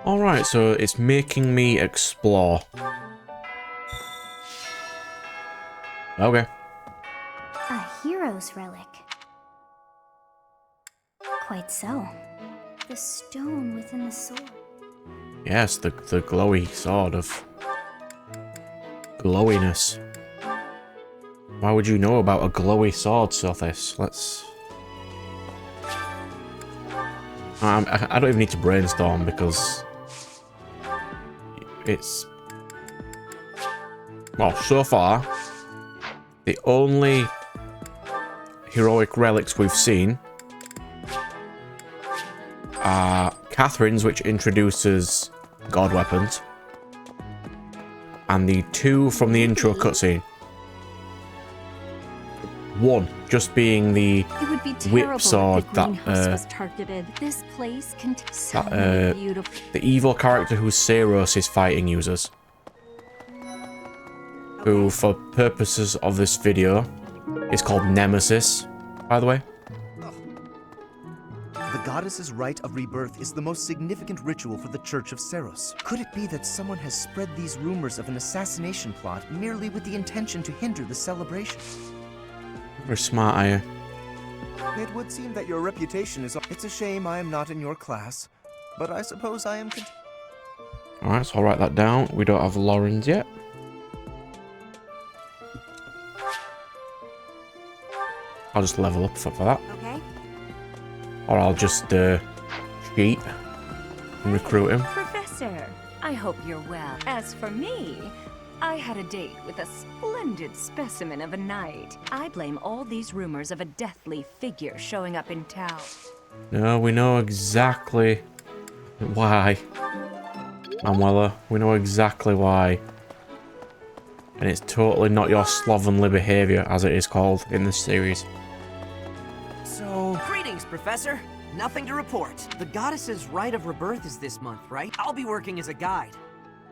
Alright, so it's making me explore. Okay. A hero's relic. Quite so. The stone within the sword. Yes, the glowy sword of glowiness. Why would you know about a glowy sword, Sothis? Let's... I don't even need to brainstorm because it's... Well, so far, the only heroic relics we've seen are Catherine's, which introduces god weapons, and the two from the intro cutscene. One just being the whip sword that was targeted. This place contains so beautiful. The evil character who Seiros is fighting uses. Who, for purposes of this video, is called Nemesis, by the way. The goddess's rite of rebirth is the most significant ritual for the Church of Seiros. Could it be that someone has spread these rumors of an assassination plot merely with the intention to hinder the celebration? Very smart, are you? It would seem that your reputation is... It's a shame I am not in your class, but I suppose I am... Alright, so I'll write that down. We don't have Lauren's yet. I'll just level up for that. Okay. Or I'll just cheat and recruit him. Professor, I hope you're well. As for me, I had a date with a splendid specimen of a knight. I blame all these rumors of a deathly figure showing up in town. No, we know exactly why. Manuela, we know exactly why. And it's totally not your slovenly behaviour, as it is called in this series. So, greetings, Professor. Nothing to report. The goddess's rite of rebirth is this month, right? I'll be working as a guide.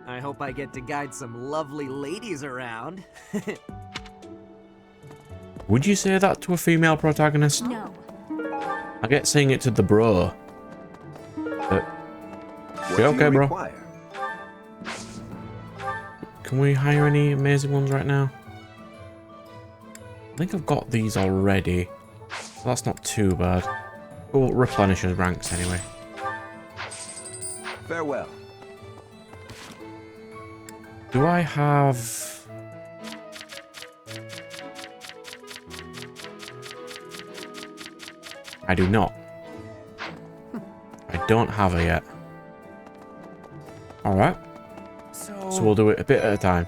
I hope I get to guide some lovely ladies around. Would you say that to a female protagonist? No. I get saying it to the bro. But... What okay, bro. require? Can we hire any amazing ones right now? I think I've got these already. So that's not too bad. We'll replenish his ranks anyway. Farewell. Do I have... I do not. I don't have her yet. Alright. So we'll do it a bit at a time.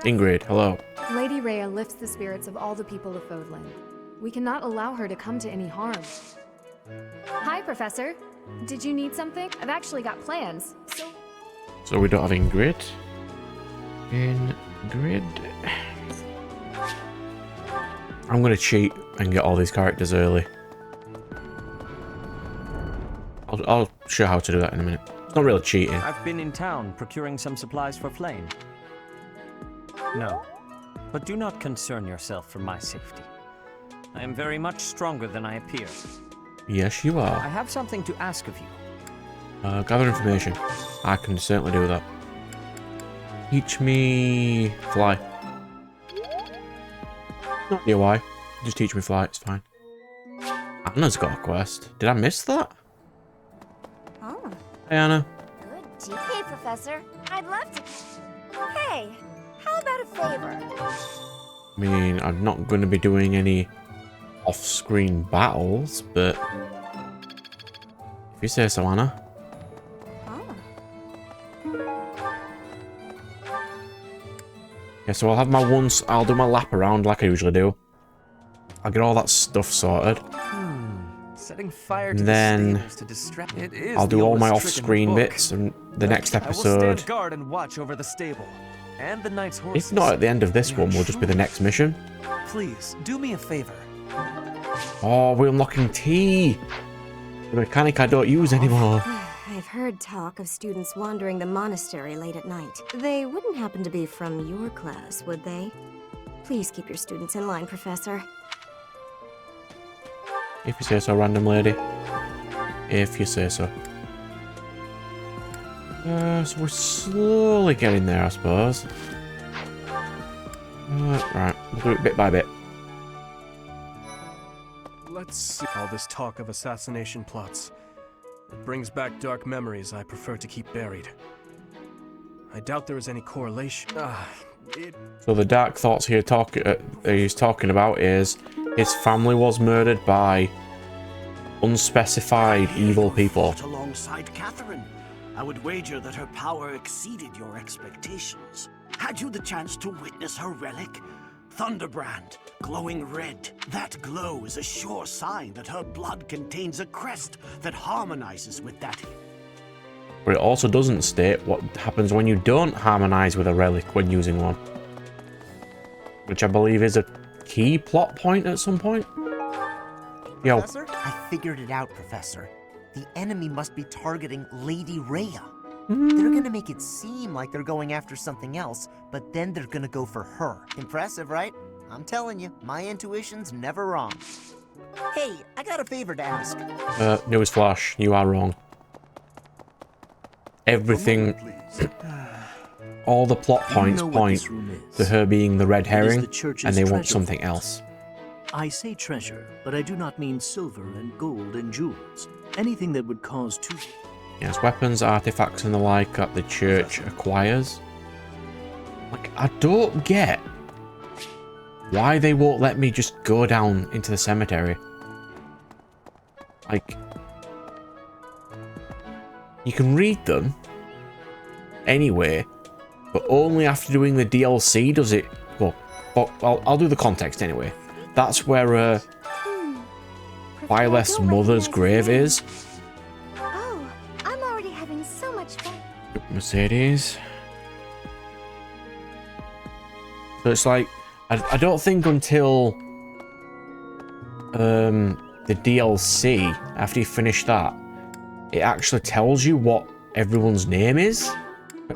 Ingrid, hello. Lady Rhea lifts the spirits of all the people of Fodland. We cannot allow her to come to any harm. Hi, Professor. Did you need something? I've actually got plans. So we don't have Ingrid. Ingrid. I'm gonna cheat and get all these characters early. I'll show how to do that in a minute. It's not really cheating. I've been in town procuring some supplies for Flame. No, but do not concern yourself for my safety. I am very much stronger than I appear. Yes, you I are. have something to ask of you. Gather information. I can certainly do that. Teach me fly. Not near why. Just teach me fly, it's fine. Anna's got a quest. Did I miss that? Oh. Hey, Anna. Good. Hey, Professor. I'd love to. Hey, how about a favor? I mean, I'm not going to be doing any off-screen battles, but if you say so, Anna. Yeah, so I'll have my I'll do my lap around like I usually do. I'll get all that stuff sorted. Setting fire And to then the stables to distract. It is I'll the do all my oldest trick in the off-screen book. bits, and the next I will episode, stand guard and watch over the stable and the knight's horses. if not at the end of this one, will just be the next mission. Please do me a favor. Oh, we're unlocking tea! The mechanic I don't use anymore. I've heard talk of students wandering the monastery late at night. They wouldn't happen to be from your class, would they? Please keep your students in line, Professor. If you say so, random lady. If you say so. So we're slowly getting there, I suppose. Right, we'll do it bit by bit. Let's see. All this talk of assassination plots. It brings back dark memories I prefer to keep buried. I doubt there is any correlation. So the dark thoughts he's talking about is his family was murdered by unspecified evil people. Fought alongside Catherine. I would wager that her power exceeded your expectations. Had you the chance to witness her relic? Thunderbrand, glowing red. That glow is a sure sign that her blood contains a crest that harmonizes with that. But it also doesn't state what happens when you don't harmonize with a relic when using one. Which I believe is a key plot point at some point. Yo. Professor? I figured it out, Professor. The enemy must be targeting Lady Rhea. They're gonna make it seem like they're going after something else, but then they're gonna go for her. Impressive, right? I'm telling you, my intuition's never wrong. Hey, I got a favor to ask. Newsflash, you are wrong. Everything, all the plot points point to her being the red herring, and they want something else. I say treasure, but I do not mean silver and gold and jewels. Anything that would cause too... Yes, weapons, artifacts, and the like that the church acquires. Like, I don't get why they won't let me just go down into the cemetery. Like, you can read them anyway, but only after doing the DLC does it. Well, I'll do the context anyway. That's where Byleth's mother's grave is. Oh, I'm already having so much fun. Mercedes. So it's like, I don't think until the DLC, after you finish that, it actually tells you what everyone's name is,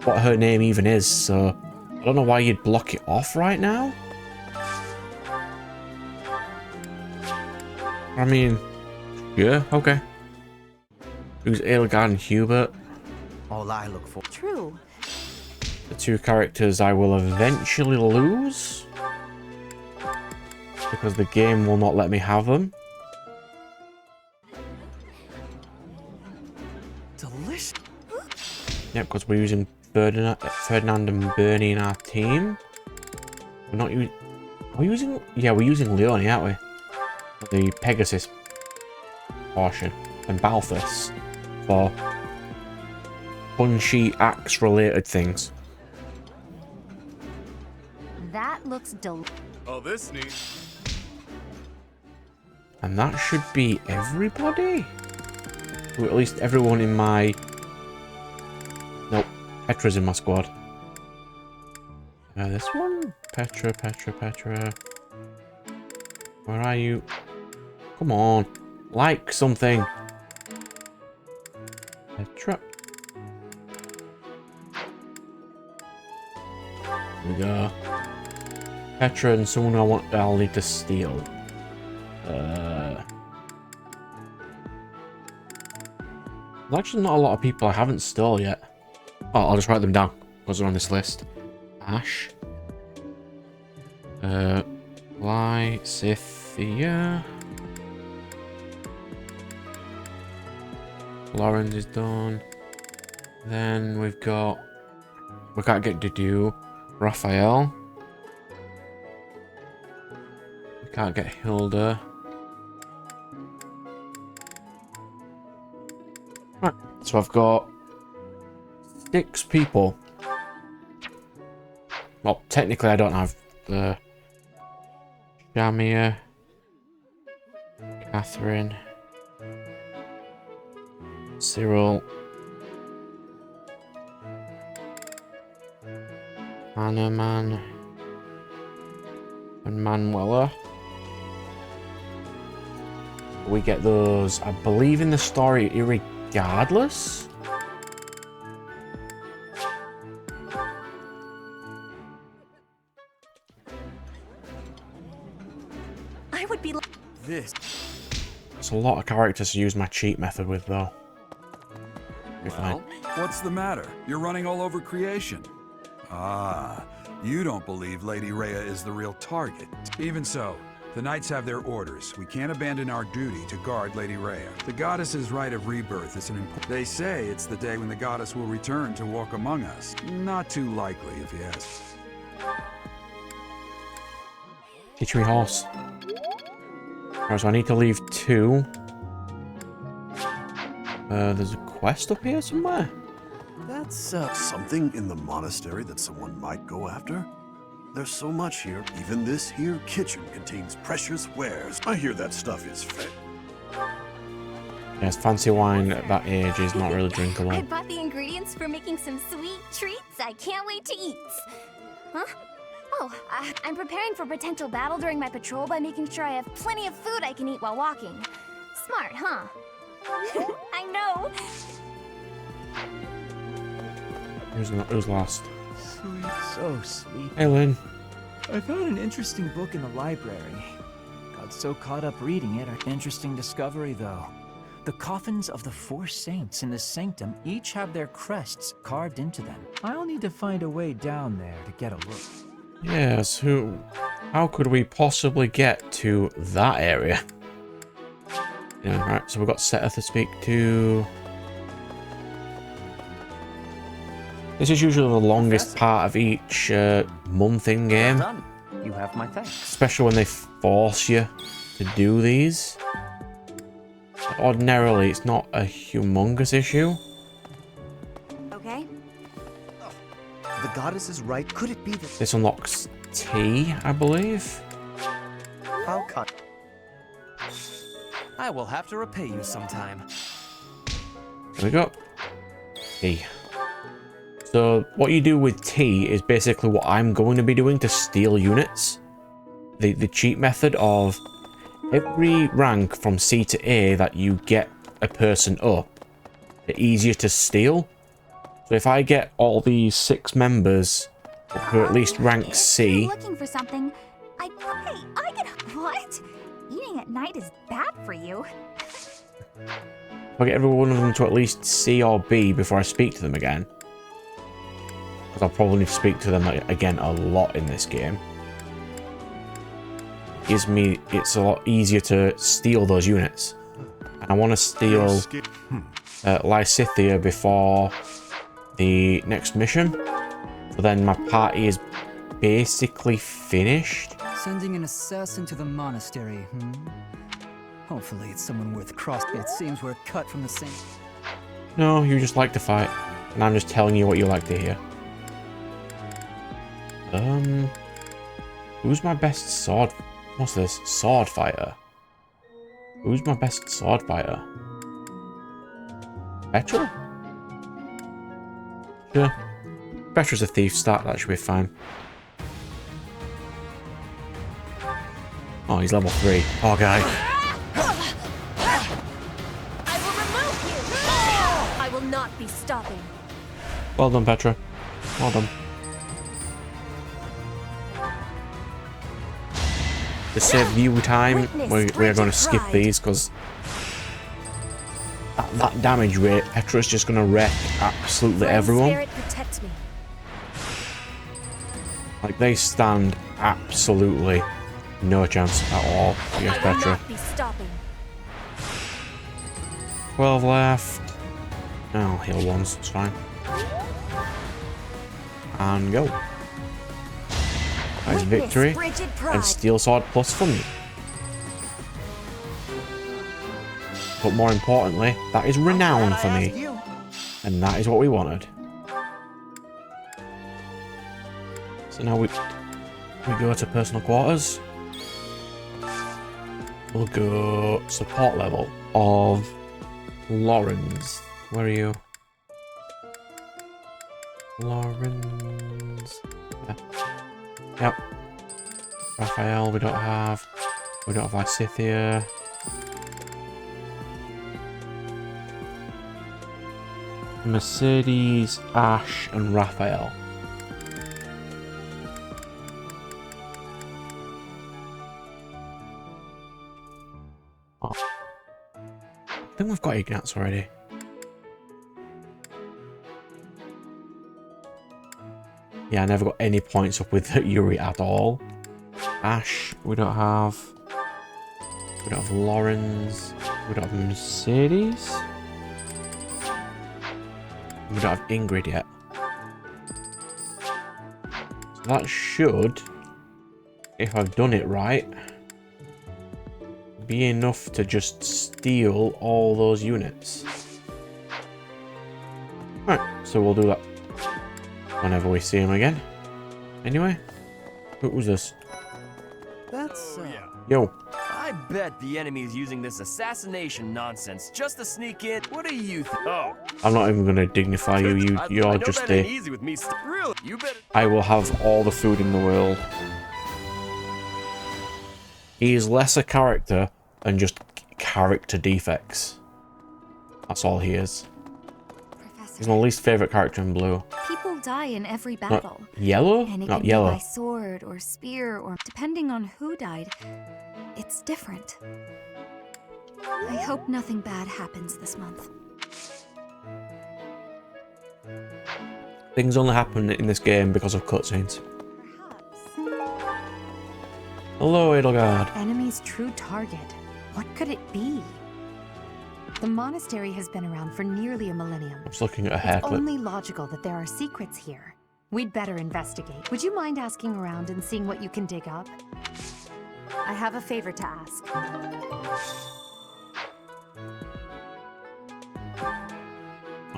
what her name even is, so I don't know why you'd block it off right now. I mean, yeah, okay. Who's Edelgard and Hubert? All I look for. True. The two characters I will eventually lose, because the game will not let me have them. Delicious. Yeah, because we're using Ferdinand and Bernie in our team. We're not using... Are we using... Yeah, we're using Leone, aren't we? The Pegasus portion. And Balthus for punchy axe related things. That looks Oh, this neat. And that should be everybody? Or at least everyone in my... Nope, Petra's in my squad. This one? Petra. Where are you? Come on. Like something. Petra. Here we go. Petra and someone I'll need to steal. There's actually not a lot of people I haven't stole yet. Oh, I'll just write them down because they're on this list. Ash. Lysithia. Lawrence is done. Then we've got... We can't get to do Raphael. We can't get Hilda. Right, so I've got 6 people. Well, technically I don't have the Shamia, Catherine, Cyril, Hanuman, and Manuela. We get those, I believe, in the story irregardless. I would be This. It's a lot of characters to use my cheat method with, though. Be fine. Well, What's the matter? You're running all over creation. Ah, you don't believe Lady Rhea is the real target. Even so, the Knights have their orders. We can't abandon our duty to guard Lady Rhea. The goddess's rite of rebirth is an important... They say it's the day when the goddess will return to walk among us. Not too likely, if you ask. Teach me horse. Alright, so I need to leave 2. There's a quest up here somewhere. That's something in the monastery that someone might go after? There's so much here. Even this here kitchen contains precious wares. I hear that stuff is fit. Yes, fancy wine at that age is not really drinkable. I bought the ingredients for making some sweet treats I can't wait to eat. Huh? Oh, I'm preparing for potential battle during my patrol by making sure I have plenty of food I can eat while walking. Smart, huh? I know. Who's last? Sweet, so sweet. Hey, Lynn. I found an interesting book in the library. Got so caught up reading it. Interesting discovery, though. The coffins of the 4 saints in the sanctum each have their crests carved into them. I'll need to find a way down there to get a look. Yes, how could we possibly get to that area? Yeah, right, so we've got Seta to speak to. This is usually the longest part of each month in game. Well done. You have my thanks. Especially when they force you to do these. Ordinarily, it's not a humongous issue. Okay. The goddess is right. Could it be that... This unlocks tea, I believe. How come? I will have to repay you sometime. There we go. Tea. So what you do with tea is basically what I'm going to be doing to steal units. The cheat method of every rank from C to A that you get a person up, the easier to steal. So if I get all these 6 members who are at least rank C. Looking for something. Hey, I get what? Eating at night is bad for you. If I get every one of them to at least C or B before I speak to them again. Because I'll probably need to speak to them again a lot in this game. It's a lot easier to steal those units. And I want to steal Lysithea before the next mission. So then my party is basically finished. Sending an assassin to the monastery, Hopefully it's someone worth crossing. It seems we're cut from the same... No, you just like to fight. And I'm just telling you what you like to hear. Who's my best sword... What's this? Sword fighter. Who's my best sword fighter? Petra? Sure. Petra's a thief start, that should be fine. Oh, he's level 3. Oh, guy. I will remove you! I will not be stopping. Well done, Petra. Well done. To save view time, we are going to skip these because that damage rate, Petra's just going to wreck absolutely everyone. Spirit, protect me. Like, they stand absolutely no chance at all against I will Petra. not be stopping. 12 left. I'll heal once, it's fine. And go. That is victory. And Steel Sword plus for me. But more importantly, that is renown for me. And that is what we wanted. So now we go to personal quarters. We'll go support level of Lawrence. Where are you? Lawrence. Yep. Raphael, we don't have. We don't have Lysithea. Mercedes, Ash, and Raphael. Oh. I think we've got Ignatz already. Yeah, I never got any points up with Yuri at all. Ash, we don't have. We don't have Lawrence. We don't have Mercedes. We don't have Ingrid yet. So that should, if I've done it right, be enough to just steal all those units. Alright, so we'll do that whenever we see him again. Anyway, who's this? That's, Yo. I bet the enemy is using this assassination nonsense just to sneak in. What do you think? Oh. I'm not even going to dignify you. You're just the... easy with me. Really? You better... I will have all the food in the world. He is less a character than just character defects. That's all he is. Professor, He's my least favorite character in Blue. people die in every battle. Not yellow? And it Not can yellow. be by sword or spear or depending on who died. It's different. I hope nothing bad happens this month. Things only happen in this game because of cutscenes. Hello, Edelgard. Enemy's true target. What could it be? The monastery has been around for nearly a millennium. I'm just looking at a hair It's clip. only logical that there are secrets here. We'd better investigate. Would you mind asking around and seeing what you can dig up? I have a favor to ask.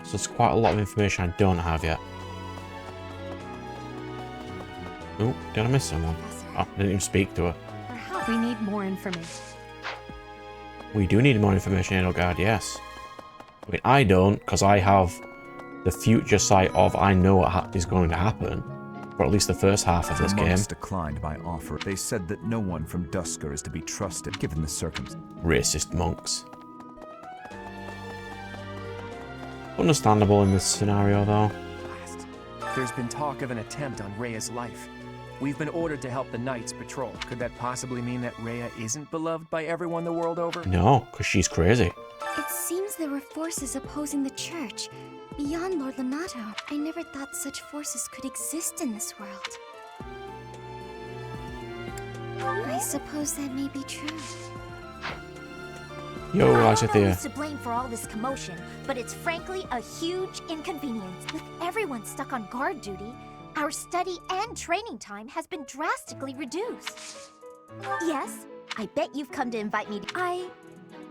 So there's quite a lot of information I don't have yet. Oh, did I miss someone? Oh, I didn't even speak to her. We need more information. We do need more information, Edelgard, yes. I mean, I don't, because I have the future sight of I know what is going to happen. For at least the first half of this game. Monks declined my offer. They said that no one from Dusker is to be trusted, given the circumstances. Racist monks. Understandable in this scenario, though. There's been talk of an attempt on Rhea's life. We've been ordered to help the Knights patrol. Could that possibly mean that Rhea isn't beloved by everyone the world over? No, because she's crazy. It seems there were forces opposing the church, beyond Lord Lonato. I never thought such forces could exist in this world. I suppose that may be true. Yo, I Isaac don't know there. who's to blame for all this commotion, but it's frankly a huge inconvenience. With everyone stuck on guard duty, our study and training time has been drastically reduced. Yes, I bet you've come to invite me. I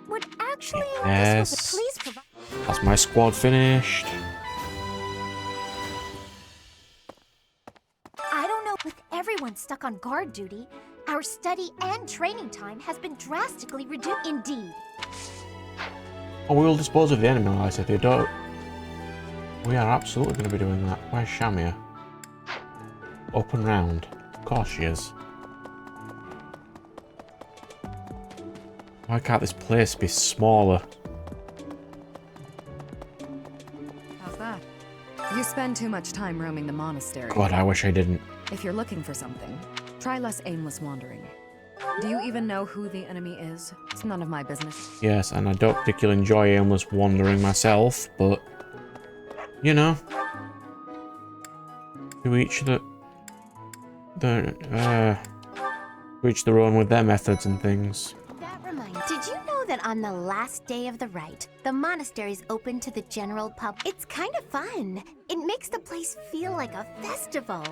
would actually Yes. please provide. That's my squad finished. I don't know. With everyone stuck on guard duty, our study and training time has been drastically reduced. Indeed. Oh, we will dispose of the enemy, Isaac. They don't. We are absolutely going to be doing that. Where's Shamir? Up and round. Of course she is. Why can't this place be smaller? How's that? You spend too much time roaming the monastery. God, I wish I didn't. If you're looking for something, try less aimless wandering. Do you even know who the enemy is? It's none of my business. Yes, and I don't particularly enjoy aimless wandering myself, but... You know. To each each their own with their methods and things. That reminds. Did you know that on the last day of the rite, the monastery is open to the general public? It's kind of fun. It makes the place feel like a festival.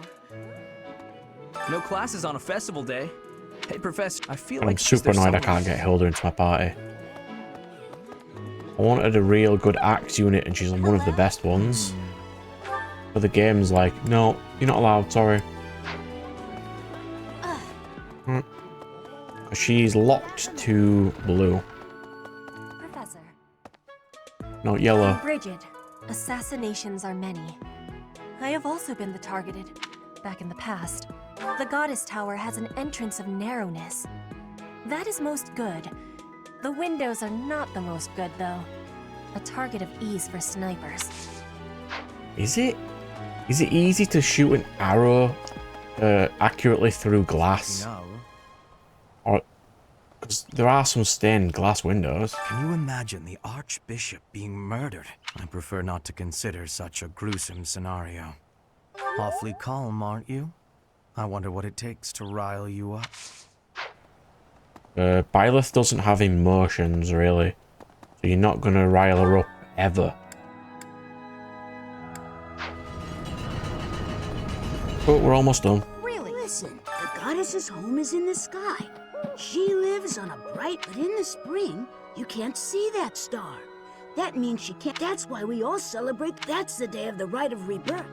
No classes on a festival day. Hey, Professor, I feel I'm like super there's annoyed I someone- can't get Hilda into my party. I wanted a real good axe unit and she's one of the best ones. But the game's like, no, you're not allowed, sorry. She's locked to blue. Professor. Not yellow. Bridget, assassinations are many. I have also been the targeted, back in the past. The Goddess Tower has an entrance of narrowness. That is most good. The windows are not the most good, though. A target of ease for snipers. Is it? Is it easy to shoot an arrow accurately through glass? Or, because there are some stained glass windows. Can you imagine the Archbishop being murdered? I prefer not to consider such a gruesome scenario. Awfully calm, aren't you? I wonder what it takes to rile you up. Byleth doesn't have emotions, really. So you're not gonna rile her up, ever. But we're almost done. Really? Listen, the goddess's home is in the sky. She lives on a bright, but in the spring, you can't see that star. That means she can't. That's why we all celebrate. That's the day of the rite of rebirth.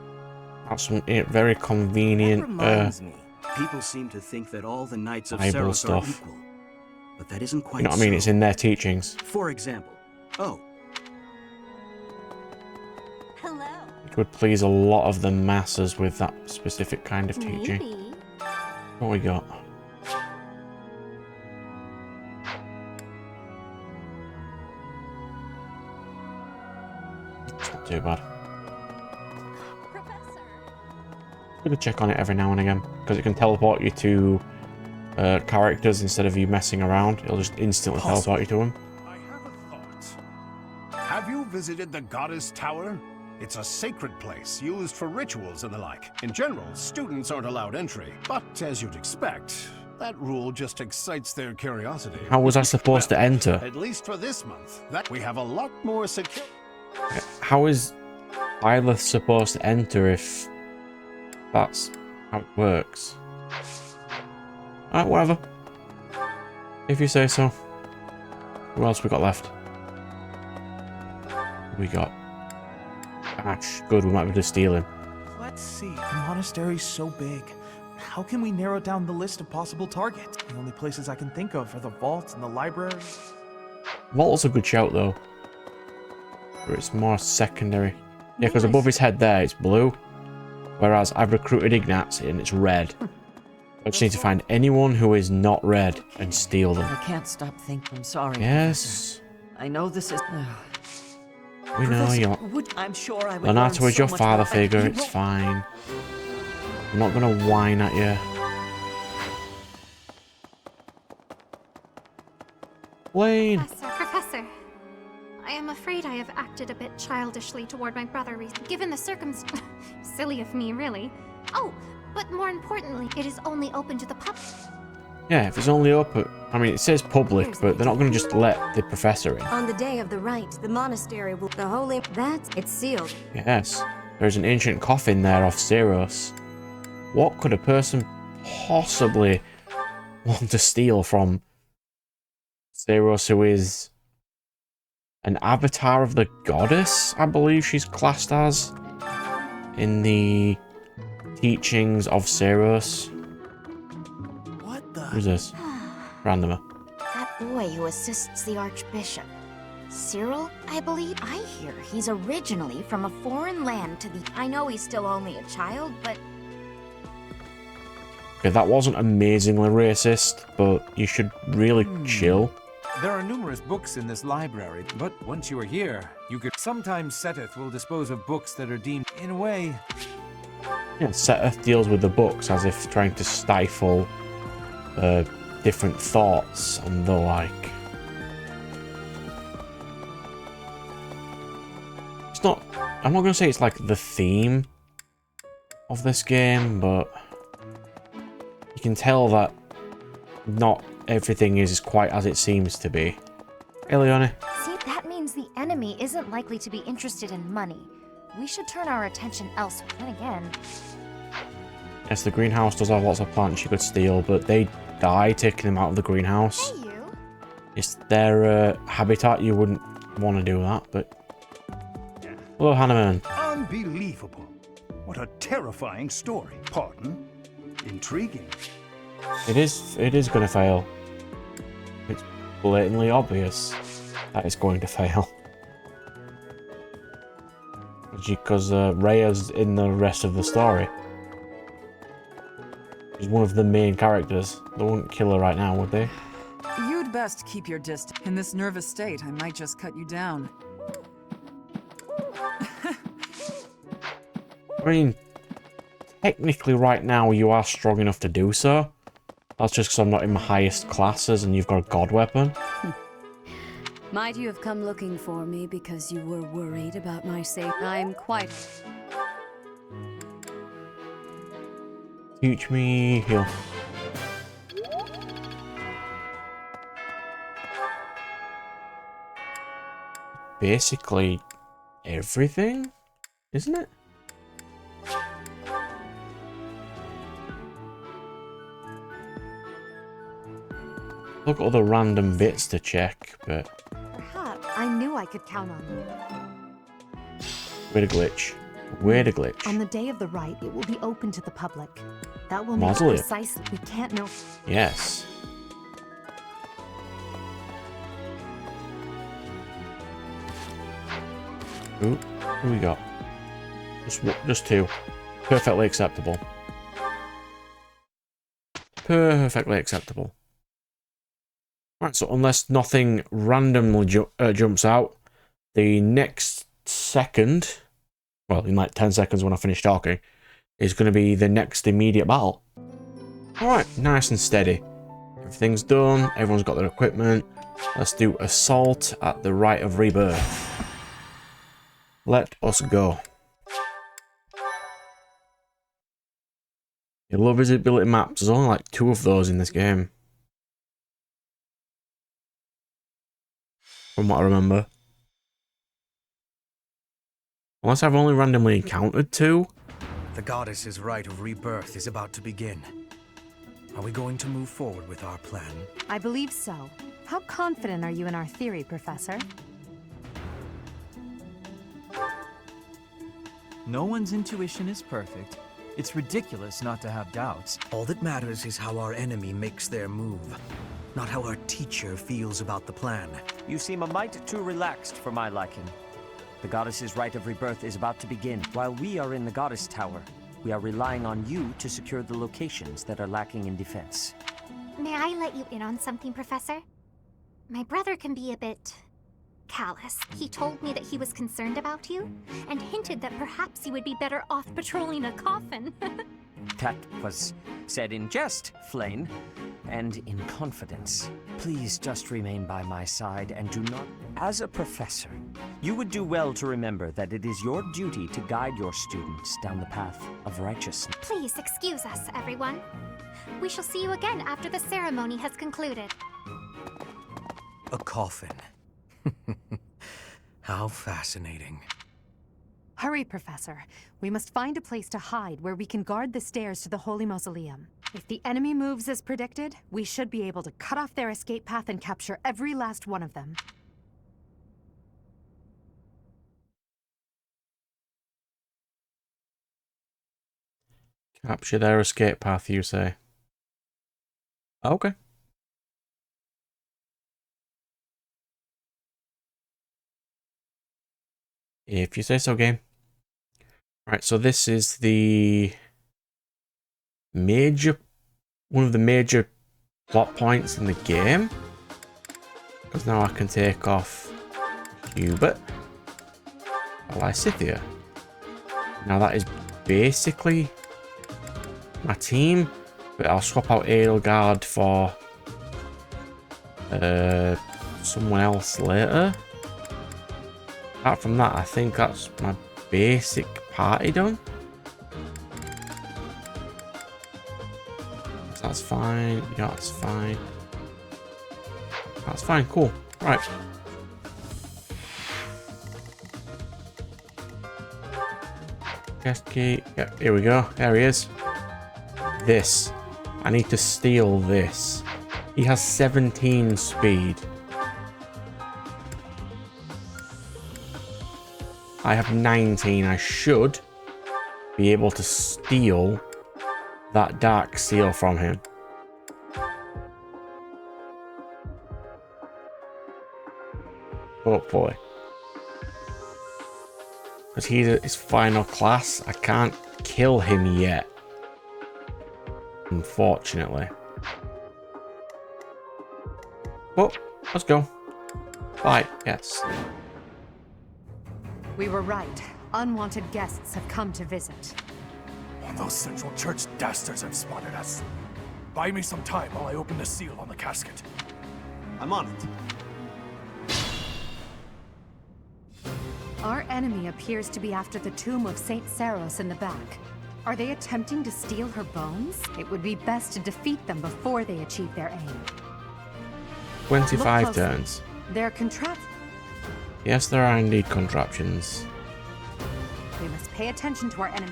That's some very convenient Reminds me, people seem to think that all the knights of Bible Ceros stuff. are equal. But that isn't quite You know what I mean? so. It's in their teachings. For example, It would please a lot of the masses with that specific kind of teaching. Maybe. What we got? It's not too bad. Gonna check on it every now and again because it can teleport you to characters instead of you messing around. It'll just instantly teleport you to them. Have you visited the Goddess Tower? It's a sacred place used for rituals and the like. In general, students aren't allowed entry, but as you'd expect, that rule just excites their curiosity. How was I supposed to enter? At least for this month, that we have a lot more secure. How is Byleth supposed to enter if that's how it works? Alright, whatever. If you say so. Who else we got left? We got Ash. Good, we might be able to steal him. Let's see. The monastery's so big. How can we narrow down the list of possible targets? The only places I can think of are the vault and the library. Vault's a good shout though. But it's more secondary. Yeah, because above his head there it's blue. Whereas I've recruited Ignatz and it's red. I just need to find anyone who is not red and steal them. I can't stop thinking. I'm sorry. Yes. Professor. I know this is. We know you. I'm sure I would. Leonardo is your so father much more. figure, You it's won't- fine. I'm not gonna whine at you. Wayne! Professor, I am afraid I have acted a bit childishly toward my brother given the circumstance. Silly of me, really. Oh, but more importantly, it is only open to the public. Yeah, if it's only open, I mean, it says public, but they're not going to just let the professor in. On the day of the rite, the monastery will... The holy... It's sealed. Yes, there's an ancient coffin there off Ceros. What could a person possibly want to steal from Ceros, who is an avatar of the goddess, I believe she's classed as, in the teachings of Ceros. Who's this? Randomer. That boy who assists the Archbishop. Cyril, I believe? I hear he's originally from a foreign land to the... I know he's still only a child, but... Okay, that wasn't amazingly racist, but you should really chill. There are numerous books in this library, but once you are here, you could... Sometimes Seteth will dispose of books that are deemed, in a way... Yeah, Seteth deals with the books as if trying to stifle different thoughts and the like. It's not... I'm not going to say it's like the theme of this game, but you can tell that not everything is quite as it seems to be. Hey, Leone. See, that means the enemy isn't likely to be interested in money. We should turn our attention elsewhere. Then again... Yes, the greenhouse does have lots of plants you could steal, but they die taking them out of the greenhouse. Hey, you. It's their habitat, you wouldn't want to do that, but... Hello, Hanneman. Unbelievable. What a terrifying story. Pardon? Intriguing. It is going to fail. It's blatantly obvious that it's going to fail. Because Rhea's in the rest of the story. She's one of the main characters. They wouldn't kill her right now, would they? You'd best keep your distance. In this nervous state, I might just cut you down. I mean, technically right now you are strong enough to do so. That's just because I'm not in my highest classes and you've got a god weapon. Might you have come looking for me because you were worried about my safety? I'm quite... Teach me heal. Basically everything, isn't it? Look at all the random bits to check, but Perhaps I knew I could count on you. where to glitch? Where to glitch? On the day of the rite, it will be open to the public. That will make it Mausoleum. precisely. We can't know. Yes. Ooh, who we got? Just two. Perfectly acceptable. Perfectly acceptable. Right, so unless nothing randomly jumps out, the next second, well, in like 10 seconds when I finish talking, is going to be the next immediate battle. Alright, nice and steady. Everything's done, everyone's got their equipment. Let's do Assault at the Rite of Rebirth. Let us go. Your low visibility maps, there's only like 2 of those in this game. From what I remember. Unless I've only randomly encountered 2. The goddess's rite of rebirth is about to begin. Are we going to move forward with our plan? I believe so. How confident are you in our theory, Professor? No one's intuition is perfect. It's ridiculous not to have doubts. All that matters is how our enemy makes their move, not how our teacher feels about the plan. You seem a mite too relaxed for my liking. The goddess's rite of rebirth is about to begin. While we are in the goddess tower, we are relying on you to secure the locations that are lacking in defense. May I let you in on something, Professor? My brother can be a bit callous. He told me that he was concerned about you, and hinted that perhaps you would be better off patrolling a coffin. That was said in jest, Flane, and in confidence. Please just remain by my side and do not... As a professor, you would do well to remember that it is your duty to guide your students down the path of righteousness. Please excuse us, everyone. We shall see you again after the ceremony has concluded. A coffin. How fascinating. Hurry, Professor. We must find a place to hide where we can guard the stairs to the Holy Mausoleum. If the enemy moves as predicted, we should be able to cut off their escape path and capture every last one of them. Capture their escape path, you say? Okay. If you say so, game. Right, so this is the one of the major plot points in the game. Because now I can take off Hubert while I sit here. Now that is basically my team, but I'll swap out Edelgard for someone else later. Apart from that, I think that's my basic party done. So that's fine. Yeah, that's fine. That's fine. Cool. Right. Chest key. Yep, here we go. There he is. This. I need to steal this. He has 17 speed. I have 19. I should be able to steal that dark seal from him. Hopefully. Because he's at his final class. I can't kill him yet. Unfortunately. Well, let's go. Bye. Yes. We were right. Unwanted guests have come to visit. Those Central Church dastards have spotted us. Buy me some time while I open the seal on the casket. I'm on it. Our enemy appears to be after the tomb of Saint Saros in the back. Are they attempting to steal her bones? It would be best to defeat them before they achieve their aim. 25 Look closely. turns. They're Yes, there are indeed contraptions. We must pay attention to our enemy.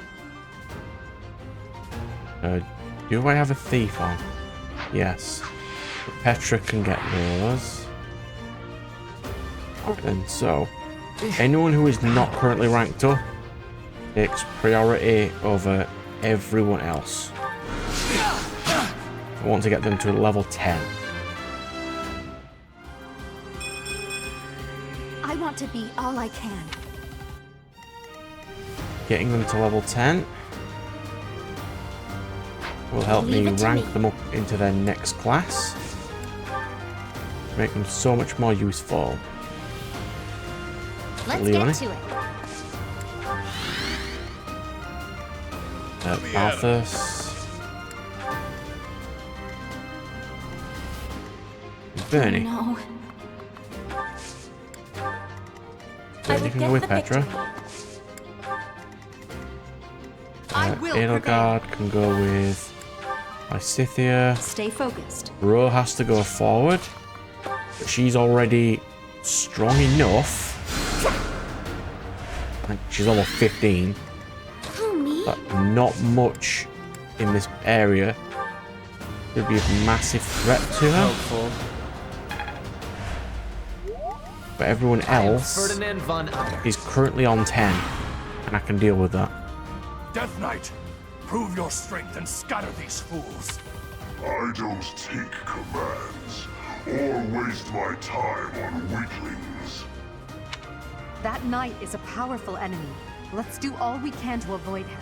Do I have a thief on? Yes. Petra can get those. And so, anyone who is not currently ranked up takes priority over everyone else. I want to get them to level 10. I want to be all I can. Getting them to level 10 will help me rank them up into their next class. Make them so much more useful. Let's Leonie. get to it. Balthus. Bernie. No. Bernie can go with Petra. Edelgard can go with Lysithia. Stay focused. Ro has to go forward, but she's already strong enough. And she's level 15. But not much in this area could be a massive threat to her. But everyone else is currently on 10, and I can deal with that. Death Knight, prove your strength and scatter these fools. I don't take commands or waste my time on weaklings. That knight is a powerful enemy. Let's do all we can to avoid him.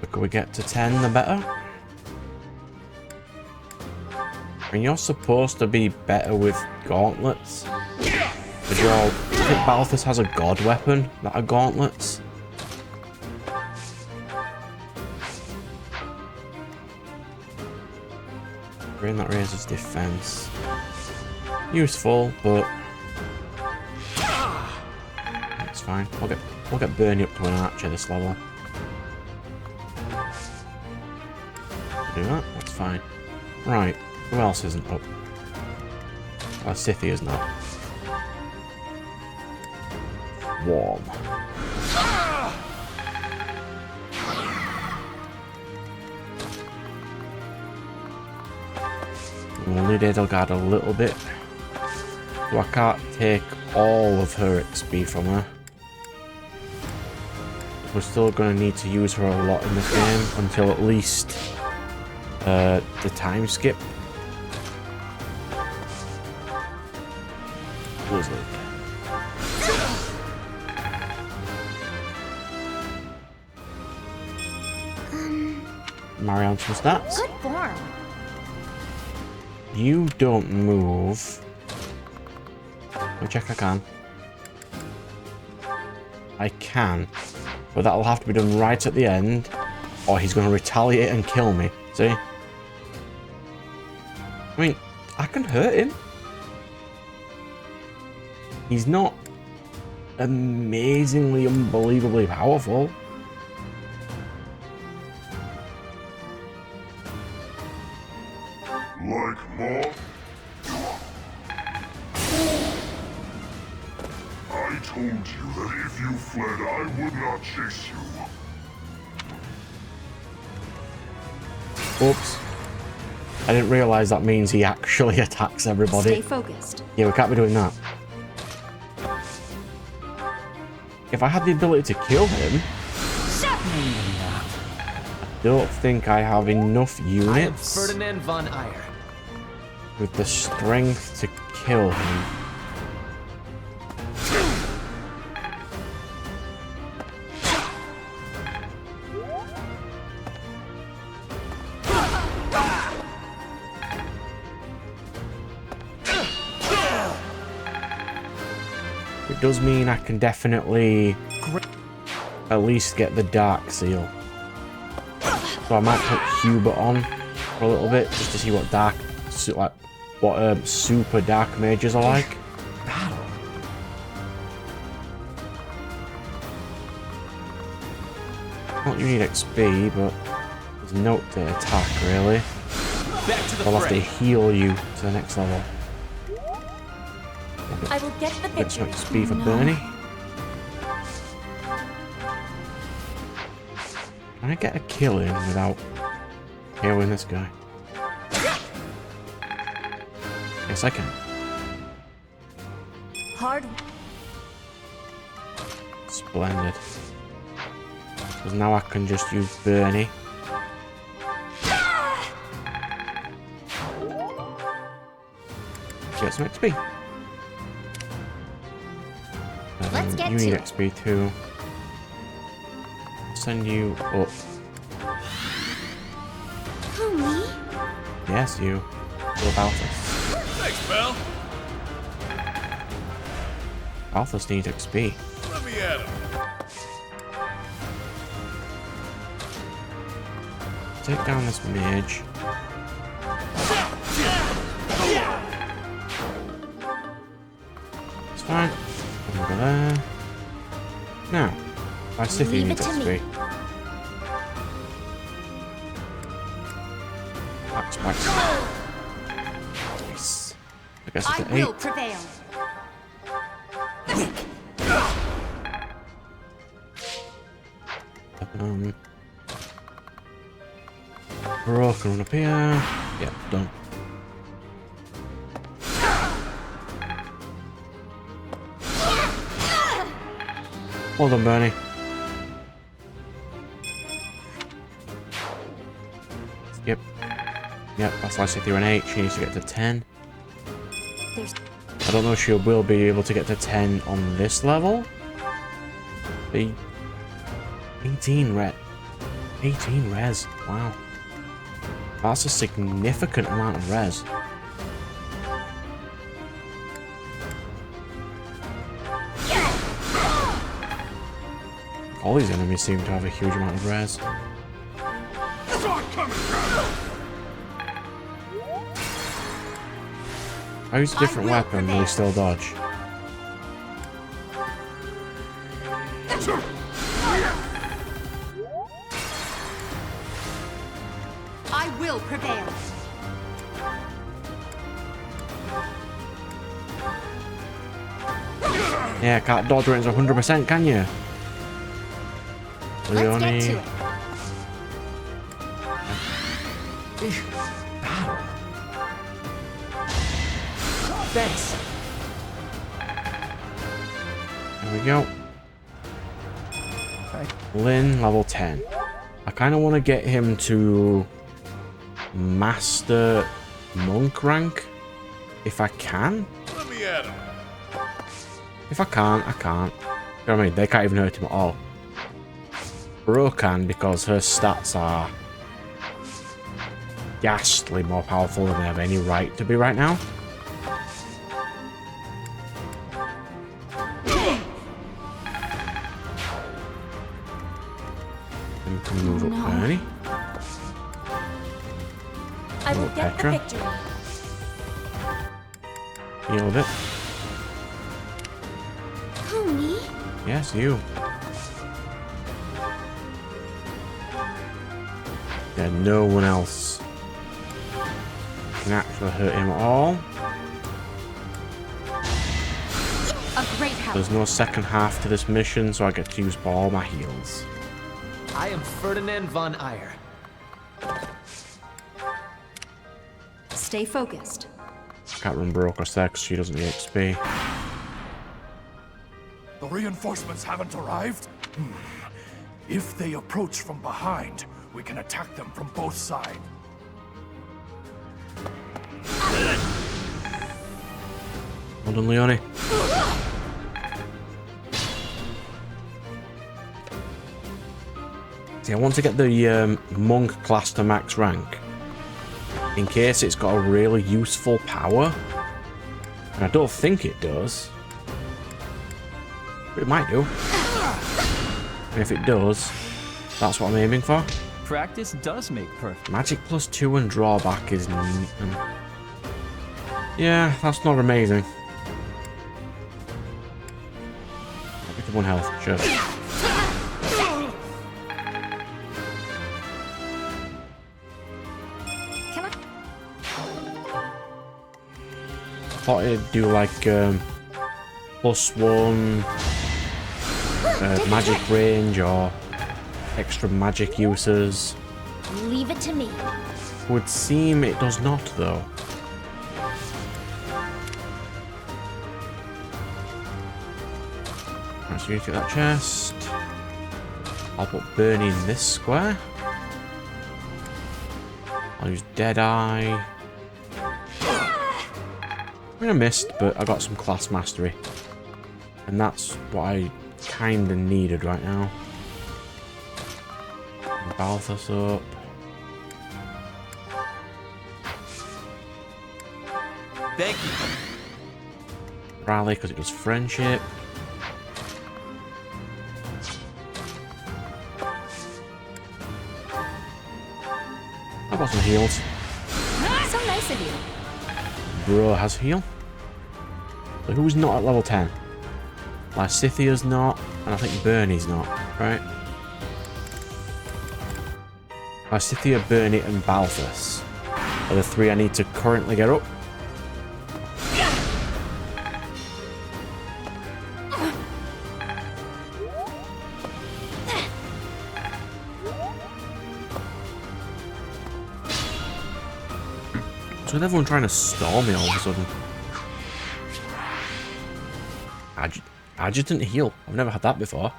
The quicker we get to 10, the better. And you're supposed to be better with gauntlets. Because I think Balthus has a god weapon that are gauntlets. Brain that raises defense. Useful, but it's fine. We'll get Bernie up to an archer this level. Do that. That's fine. Right. Who else isn't up? Well, Scythia's not. Warm. We'll need Edelgard a little bit. So I can't take all of her XP from her. We're still going to need to use her a lot in this game until at least the time skip. Blizzard. Marion, some stats. Good form. You don't move. Let me check I can. I can. But that'll have to be done right at the end, or he's going to retaliate and kill me. See? I mean, I can hurt him. He's not amazingly, unbelievably powerful. Like more? I told you that if you fled, I would not chase you. Oops. I didn't realise that means he actually attacks everybody. Stay focused. Yeah, we can't be doing that. If I had the ability to kill him, I don't think I have enough units Ferdinand von Eyre. with the strength to kill him. It does mean I can definitely at least get the dark seal. So I might put Hubert on for a little bit just to see what super dark mages are like. Not you need XP, but there's no to attack really. I'll have to heal you to the next level. I will get the picture. XP for Bernie. Can I get a kill in without KOing this guy? Yes, I can. Hard. Splendid. Because now I can just use Bernie. Get some XP. Let's get you need to it. XP too. Send you up. Who, me? Yes, you. What about us? Thanks, pal. Alphas need XP. Let me at him. Take down this mage. It's fine. Over there. Now, my Scythian Leave needs it to XP. me. Max. Nice. I guess it's I an will 8. prevail. Broken run up here. Yeah, done. Well done, Bernie. Yep. Yep, that's why I said you're an 8. She needs to get to 10. I don't know if she will be able to get to 10 on this level. 18 res. Wow. That's a significant amount of res. All these enemies seem to have a huge amount of res. I use a different weapon, will he still dodge? I will prevail. Yeah, can't dodge range 100%, can you? Let's get to it. Thanks. There we go. Lynn, level 10. I kind of want to get him to Master Monk rank, if I can. Let me at him. If I can't, I can't. You know what I mean? They can't even hurt him at all. Bro can, because her stats are ghastly more powerful than they have any right to be right now. And we can move up Bernie. I will Move up get Petra. the victory. Heal a bit. Who, me? Yes, you. Yeah, no one else can actually hurt him at all. A great help. There's no second half to this mission, so I get to use all my heals. I am Ferdinand von Eyre. Stay focused. Can't run Broker's there because she doesn't need XP. The reinforcements haven't arrived? If they approach from behind, we can attack them from both sides. Well done, Leone. See, I want to get the monk class to max rank in case it's got a really useful power. And I don't think it does. It might do. And if it does, that's what I'm aiming for. Practice does make perfect. Magic +2 and drawback is... yeah, that's not amazing. 1 health, sure. Thought it'd do like +1 magic range or extra magic uses. Leave it to me. Would seem it does not though. Right, so you get that chest. I'll put Bernie in this square. I'll use Deadeye. I mean, I missed, but I got some class mastery. And that's what I kinda needed right now. Balthus up. Thank you. Rally, because it was friendship. I got some heals. So nice of you. Bro has heal. So who's not at level 10? Lysithia's not, and I think Bernie's not, right? Lysithia, Bernie, and Balthus are the 3 I need to currently get up. So with everyone trying to stall me all of a sudden. Adjutant heal. I've never had that before.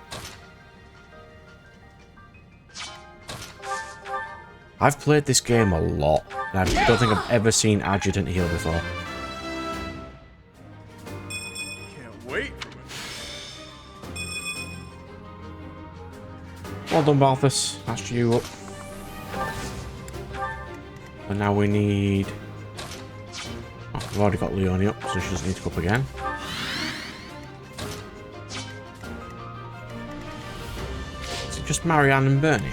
I've played this game a lot, and I don't think I've ever seen Adjutant heal before. Can't wait. Well done, Balthus. That's you up. And now we need... oh, we've already got Leonie up, so she doesn't need to go up again. Is it just Marianne and Bernie?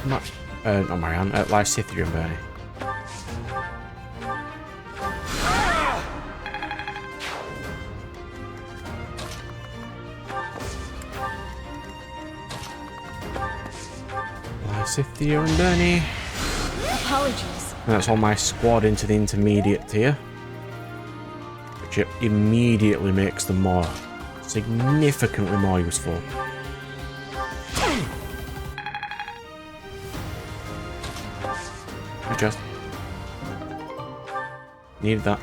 Not Marianne, Lysithia and Bernie. Lysithia and Bernie. Apologies. And that's all my squad into the intermediate tier. Which immediately makes them more, significantly more useful. I just needed that.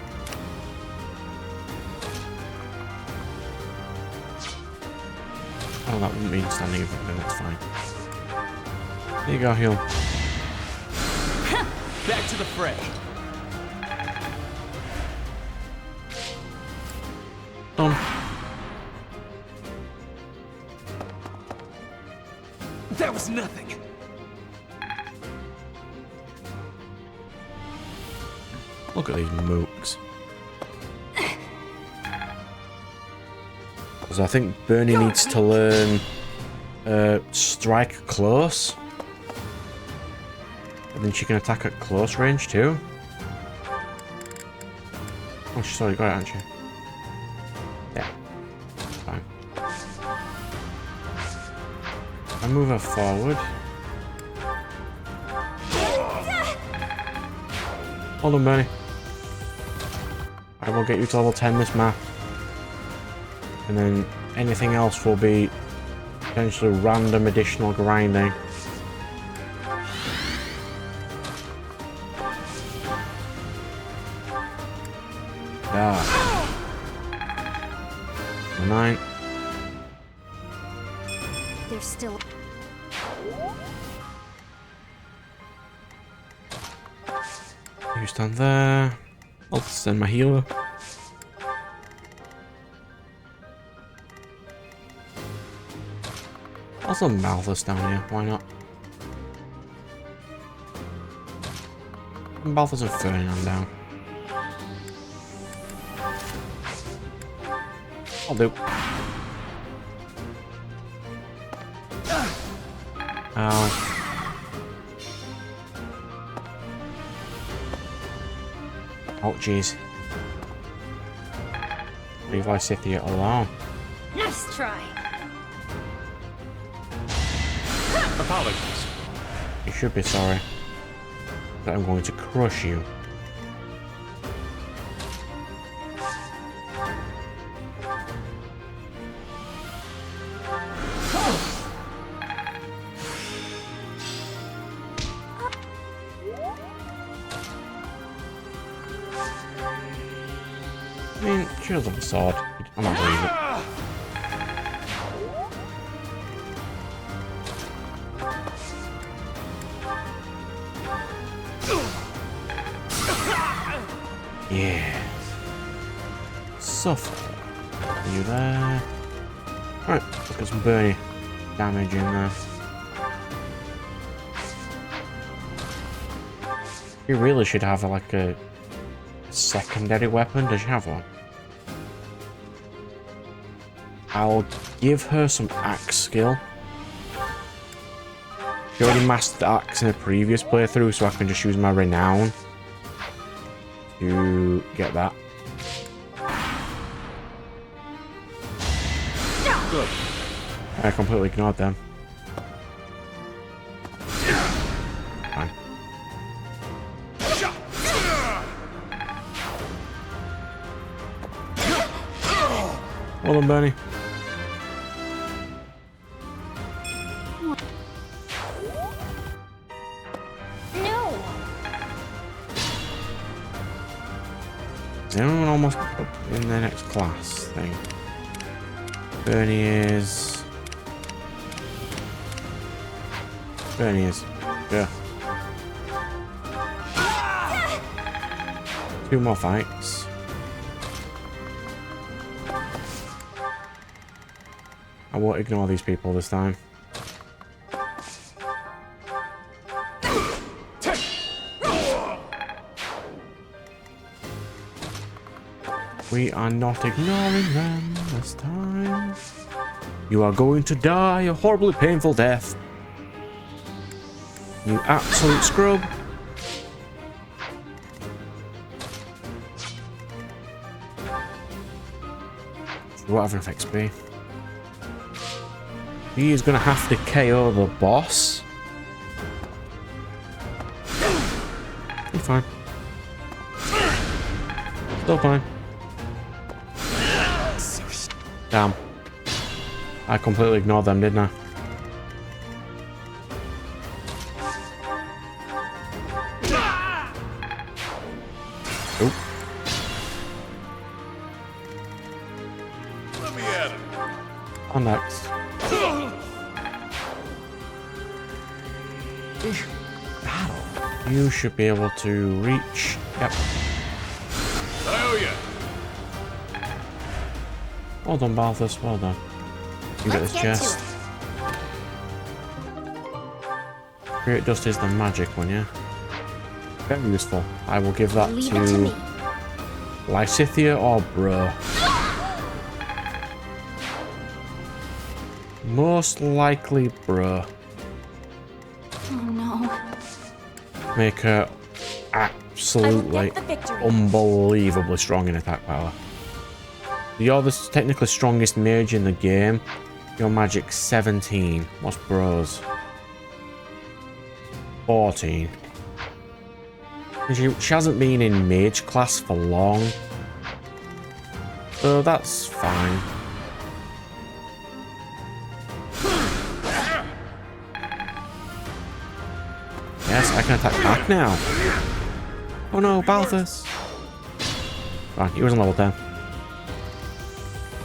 Oh, that wouldn't mean standing in front of him, that's fine. There you go, heal. Back to the fray. Done. That was nothing. Look at these mooks. Because I think Bernie needs to learn strike close. And then she can attack at close range too. Oh, she's already got it, hasn't she? Yeah. Fine. I move her forward. Hold on, Bernie. I will get you to level 10 this map. And then anything else will be potentially random additional grinding. Ah. 9. There's still... You stand there. I'll send my healer. Also Malthus down here, why not? Balthus and Ferdinand down. I'll do. Ow. Oh, jeez. Leave Lysithea alone. Nice try. Apologies. You should be sorry. That I'm going to crush you. I mean, she does have a sword. I'm not believing it. Yeah. Soft. You there. Alright, let's get some burning damage in there. You really should have like a secondary weapon. Does she have one? I'll give her some axe skill. She already mastered the axe in a previous playthrough, so I can just use my renown to get that. Good. I completely ignored them. Fine. Well done, Bernie. No. Is anyone almost up in the next class thing? Bernie is. Yeah. 2 more fights. I won't ignore these people this time. We are not ignoring them this time. You are going to die a horribly painful death. You absolute scrub. What have enough XP? He is going to have to KO the boss. He's fine. Still fine. Damn. I completely ignored them, didn't I? Oop. Let me at it. On next. Battle. You should be able to reach. Yep. Oh yeah. Well done, Balthus. Well done. You get this chest. Create dust is the magic one, yeah? Very useful. I will give that to Lysithea or Bro. Most likely Bro. Oh no. Make her absolutely unbelievably strong in attack power. You're the technically strongest mage in the game. Your magic's 17. What's Bro's? 14. She hasn't been in mage class for long. So that's fine. Yes, I can attack back now. Oh no, Balthus. Right, he was on level 10.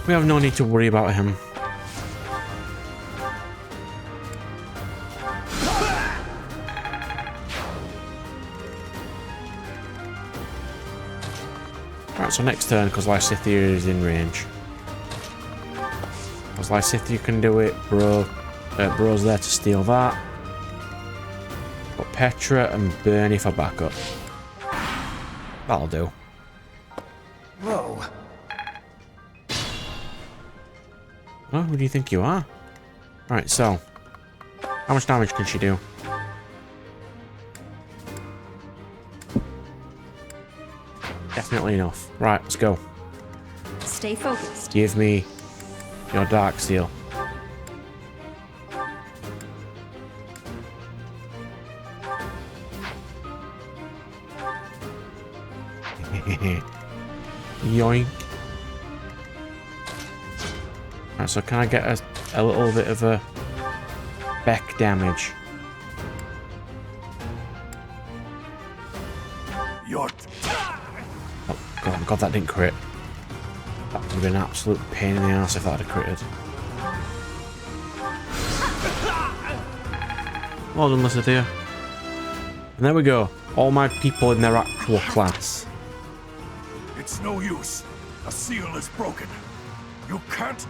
We have no need to worry about him. Right, so next turn, because Lysithea is in range. Because Lysithea can do it, Bro's there to steal that. Got Petra and Bernie for backup. That'll do. Whoa. Oh, who do you think you are? Right, so. How much damage can she do? Definitely enough. Right, let's go. Stay focused. Give me your dark steel. Yoink. Right, so can I get a little bit of a back damage? Oh god, that didn't crit. That would have been an absolute pain in the ass if that had critted. Well done, Lysathea. And there we go. All my people in their actual class. It's no use. A seal is broken. You can't...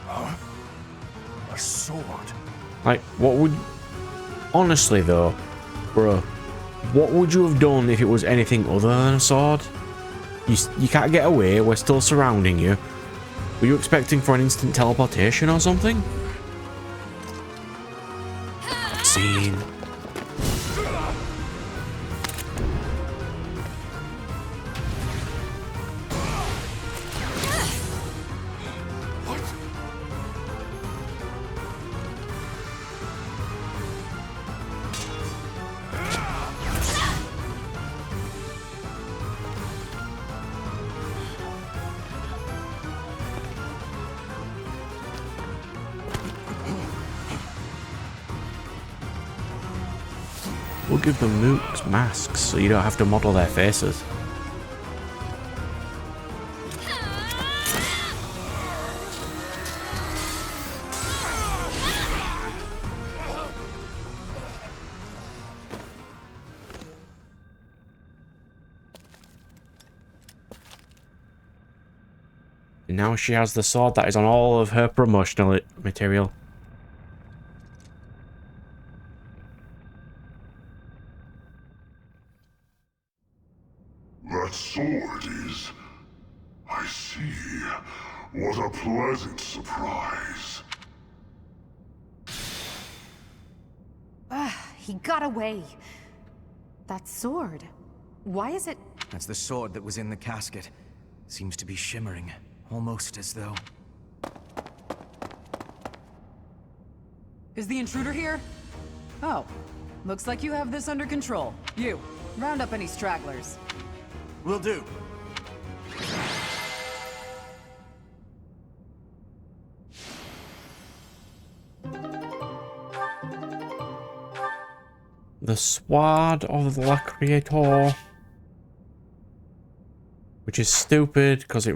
a sword. Like, what would... Honestly, though, bro, what would you have done if it was anything other than a sword? You can't get away, we're still surrounding you. Were you expecting for an instant teleportation or something? Scene. We'll give the mooks masks so you don't have to model their faces. And now she has the sword that is on all of her promotional material. That sword is... I see. What a pleasant surprise. He got away. That sword. Why is it... That's the sword that was in the casket. Seems to be shimmering, almost as though... Is the intruder here? Oh, looks like you have this under control. You, round up any stragglers. Will do. The Sword of the Creator, which is stupid because it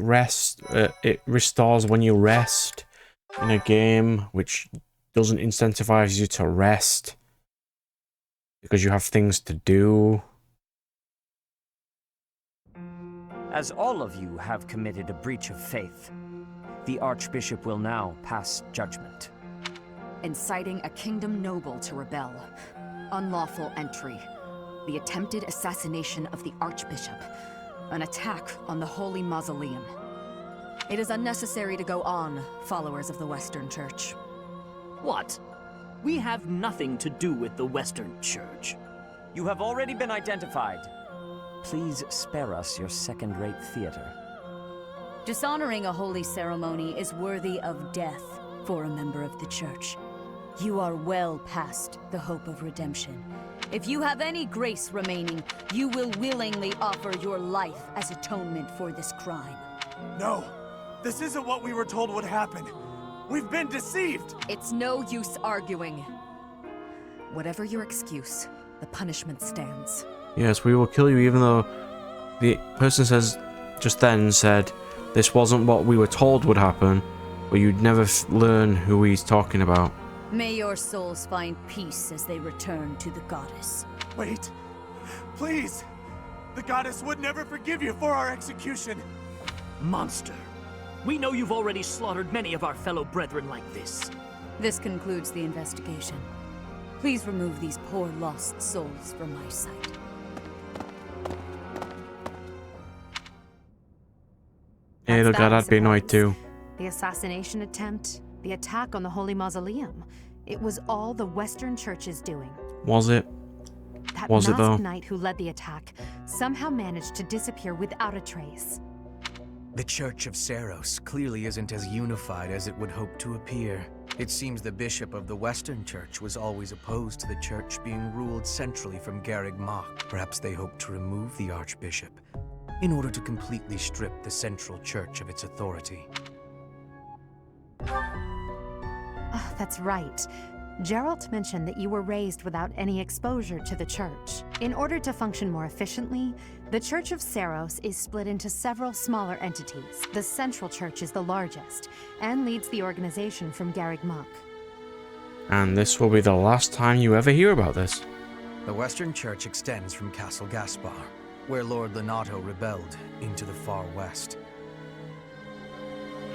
restores when you rest in a game, which doesn't incentivize you to rest because you have things to do. As all of you have committed a breach of faith, the Archbishop will now pass judgment. Inciting a kingdom noble to rebel. Unlawful entry. The attempted assassination of the Archbishop. An attack on the Holy Mausoleum. It is unnecessary to go on, followers of the Western Church. What? We have nothing to do with the Western Church. You have already been identified. Please spare us your second-rate theater. Dishonoring a holy ceremony is worthy of death for a member of the Church. You are well past the hope of redemption. If you have any grace remaining, you will willingly offer your life as atonement for this crime. No, this isn't what we were told would happen. We've been deceived! It's no use arguing. Whatever your excuse, the punishment stands. Yes, we will kill you, even though the person just then said this wasn't what we were told would happen, but you'd never learn who he's talking about. May your souls find peace as they return to the goddess. Wait, please! The goddess would never forgive you for our execution! Monster. We know you've already slaughtered many of our fellow brethren like this. This concludes the investigation. Please remove these poor lost souls from my sight. Edelgard, I'd be annoyed too. The assassination attempt, The attack on the Holy Mausoleum. It was all the Western Church's doing. Was it? That Was it masked though? knight who led the attack somehow managed to disappear without a trace. The Church of Seros clearly isn't as unified as it would hope to appear. It seems the bishop of the Western Church was always opposed to the church being ruled centrally from Garreg Mach. Perhaps they hoped to remove the archbishop in order to completely strip the central church of its authority. Oh, that's right. Geralt mentioned that you were raised without any exposure to the church. In order to function more efficiently, the Church of Seros is split into several smaller entities. The Central Church is the largest, and leads the organization from Garreg Mach. And this will be the last time you ever hear about this. The Western Church extends from Castle Gaspar, where Lord Lenato rebelled, into the far west.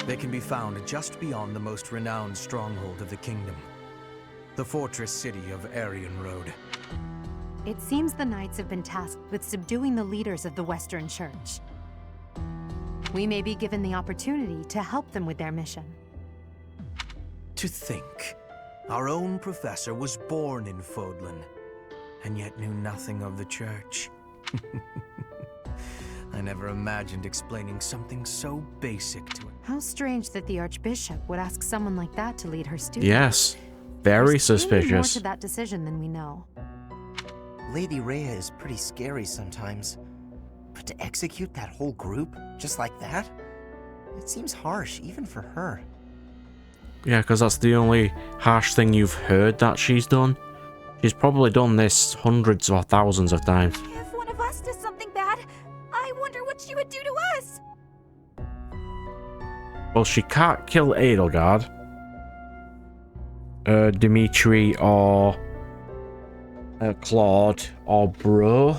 They can be found just beyond the most renowned stronghold of the kingdom, the fortress city of Aryan Road. It seems the knights have been tasked with subduing the leaders of the Western Church. We may be given the opportunity to help them with their mission. To think, our own professor was born in Fodlan, and yet knew nothing of the church. I never imagined explaining something so basic to him. How strange that the Archbishop would ask someone like that to lead her students. Yes, very There's clearly more suspicious. to that decision than we know. Lady Rhea is pretty scary sometimes. But to execute that whole group, just like that? It seems harsh, even for her. Yeah, because that's the only harsh thing you've heard that she's done. She's probably done this hundreds or thousands of times. If one of us does something bad, I wonder what she would do to us. Well, she can't kill Edelgard, Dimitri, or Claude, or Bro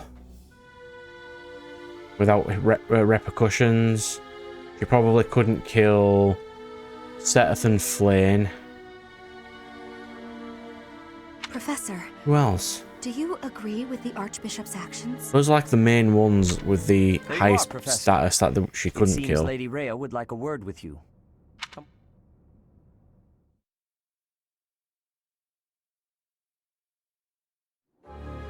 without repercussions. She probably couldn't kill Seteth and Flane. Professor, Who else? do you agree with the Archbishop's actions? Those are like the main ones with the There you highest are, Professor. status that she couldn't It seems kill. Lady Rhea would like a word with you.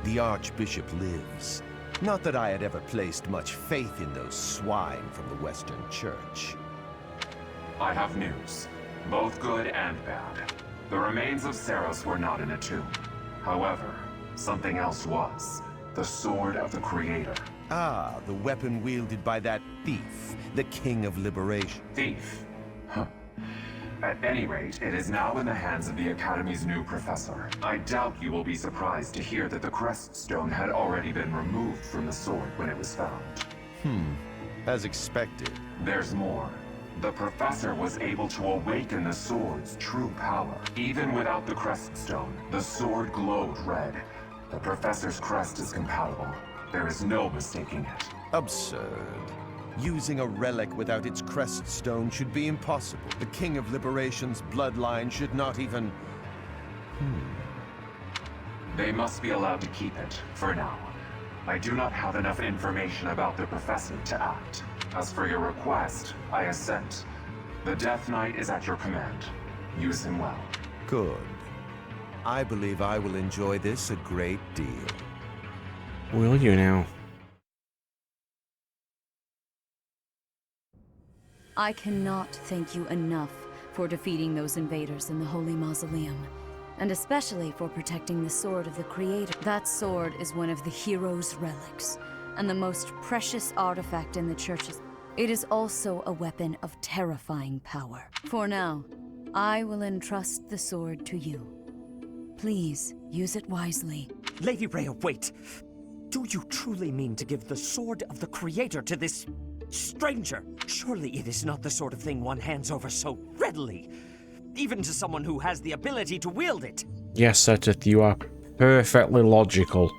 The Archbishop lives. Not that I had ever placed much faith in those swine from the Western Church. I have news, both good and bad. The remains of Seros were not in a tomb. However, something else was. The Sword of the Creator. Ah, the weapon wielded by that thief, the King of Liberation. Thief? Huh. At any rate, it is now in the hands of the Academy's new professor. I doubt you will be surprised to hear that the crest stone had already been removed from the sword when it was found. As expected. There's more. The professor was able to awaken the sword's true power. Even without the crest stone, the sword glowed red. The professor's crest is compatible. There is no mistaking it. Absurd. Using a relic without its crest stone should be impossible. The King of Liberation's bloodline should not even... They must be allowed to keep it, for now. I do not have enough information about the professor to act. As for your request, I assent. The Death Knight is at your command. Use him well. Good. I believe I will enjoy this a great deal. Will you now? I cannot thank you enough for defeating those invaders in the Holy Mausoleum, and especially for protecting the Sword of the Creator. That sword is one of the hero's relics, and the most precious artifact in the churches. It is also a weapon of terrifying power. For now, I will entrust the sword to you. Please, use it wisely. Lady Rhea, wait! Do you truly mean to give the Sword of the Creator to this stranger? Surely it is not the sort of thing one hands over so readily, even to someone who has the ability to wield it. Yes, Seteth, you are perfectly logical.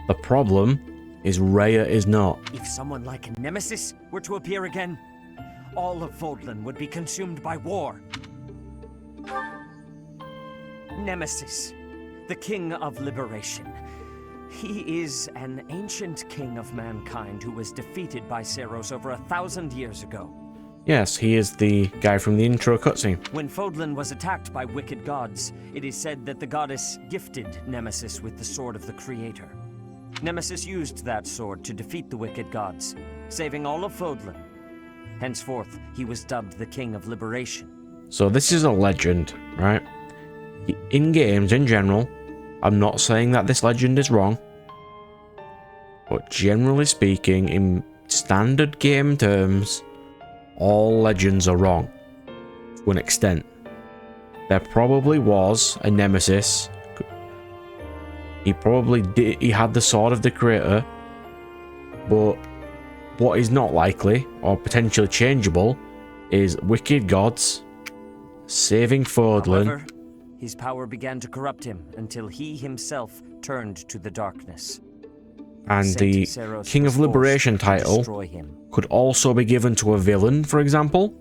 The problem is Rhea is not. If someone like a Nemesis were to appear again, all of Fodlan would be consumed by war. Nemesis, the King of Liberation. He is an ancient king of mankind who was defeated by Seros over 1,000 years ago. Yes, he is the guy from the intro cutscene. When Fodlan was attacked by wicked gods, it is said that the goddess gifted Nemesis with the sword of the Creator. Nemesis used that sword to defeat the wicked gods, saving all of Fodlan. Henceforth, he was dubbed the King of Liberation. So this is a legend, right? In games in general, I'm not saying that this legend is wrong, but generally speaking, in standard game terms, all legends are wrong to an extent. There probably was a Nemesis. He probably did. He had the sword of the Creator, but what is not likely or potentially changeable is wicked gods saving Fodlan. However, his power began to corrupt him until he himself turned to the darkness. And the King of Liberation title could also be given to a villain, for example.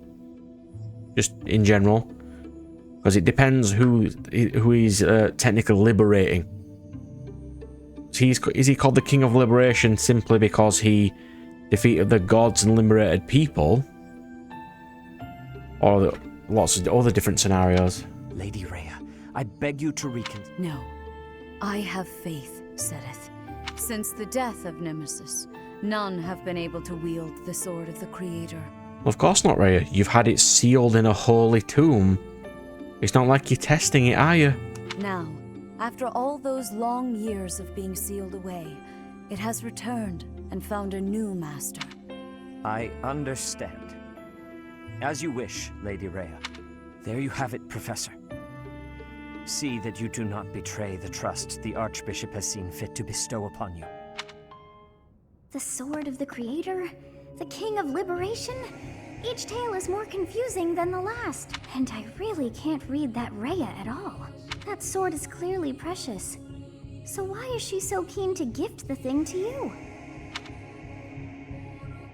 Just in general. Because it depends who he's technically liberating. So is he called the King of Liberation simply because he defeated the gods and liberated people? Or lots of other different scenarios? Lady Rhea, I beg you to reconsider. No. I have faith, Seteth. Since the death of Nemesis, none have been able to wield the sword of the Creator. Well, of course not, Rhea. You've had it sealed in a holy tomb. It's not like you're testing it, are you? Now, after all those long years of being sealed away, it has returned and found a new master. I understand. As you wish, Lady Rhea. There you have it, Professor. See that you do not betray the trust the Archbishop has seen fit to bestow upon you. The sword of the Creator? The King of Liberation? Each tale is more confusing than the last, and I really can't read that Rhea at all. That sword is clearly precious. So why is she so keen to gift the thing to you?